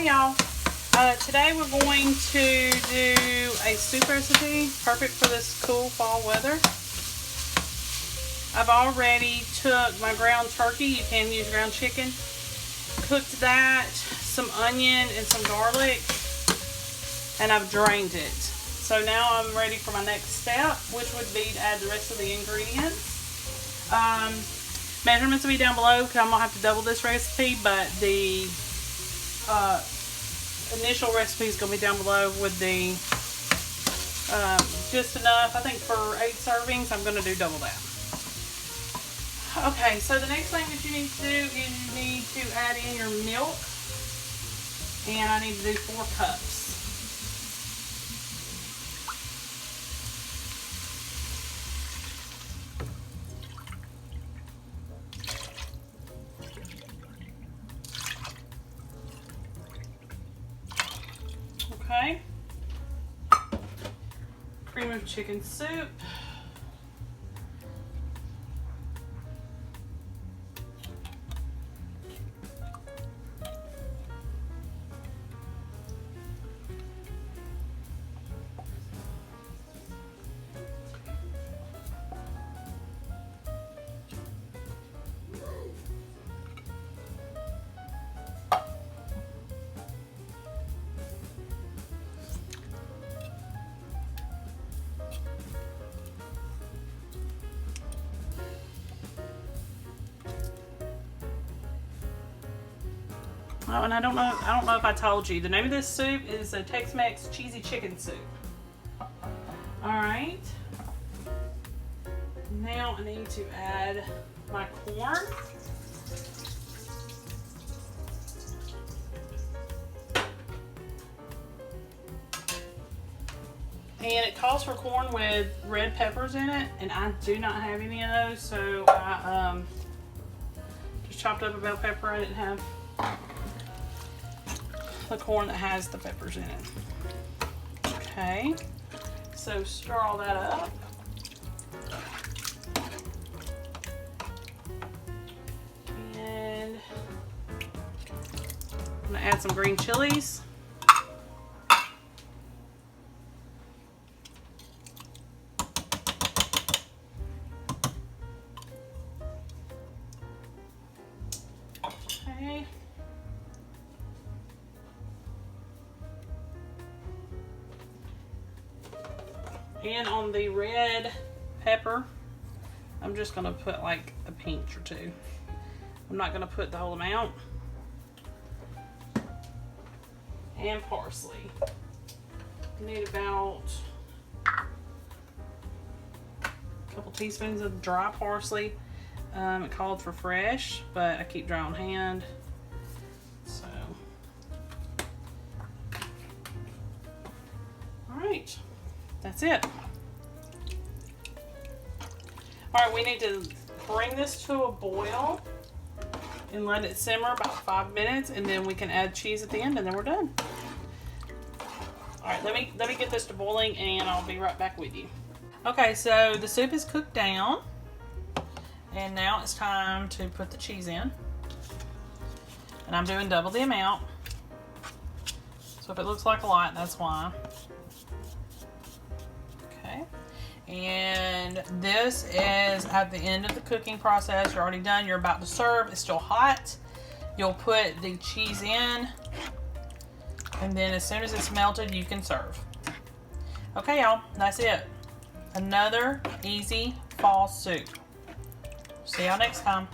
Okay, y'all. Today we're going to do a soup recipe, perfect for this cool fall weather. I've already took my ground turkey, you can use ground chicken, cooked that, some onion and some garlic, and I've drained it. So now I'm ready for my next step, which would be to add the rest of the ingredients. Measurements will be down below because I'm going to have to double this recipe, but the initial recipe is going to be down below with the just enough. I think for 8 servings I'm going to do double that. Okay, so the next thing that you need to do is you need to add in your milk, and I need to do 4 cups. Okay, cream of chicken soup. Oh, and I don't know if I told you, the name of this soup is a Tex-Mex cheesy chicken soup. Alright. Now I need to add my corn. And it calls for corn with red peppers in it, and I do not have any of those, so I just chopped up a bell pepper. I didn't have the corn that has the peppers in it. Okay, so stir all that up. And I'm gonna add some green chilies. Okay. And on the red pepper, I'm just going to put like a pinch or 2. I'm not going to put the whole amount. And parsley. I need about a couple teaspoons of dry parsley. It called for fresh, but I keep dry on hand. So, alright. That's it. Alright, we need to bring this to a boil and let it simmer about 5 minutes, and then we can add cheese at the end, and then we're done. Alright, let me get this to boiling, and I'll be right back with you. Okay, so the soup is cooked down, and now it's time to put the cheese in. And I'm doing double the amount. So if it looks like a lot, that's why. And this is at the end of the cooking process. You're already done. You're about to serve. It's still hot. You'll put the cheese in, and then as soon as it's melted, you can serve. Okay, y'all, that's it. Another easy fall soup. See y'all next time.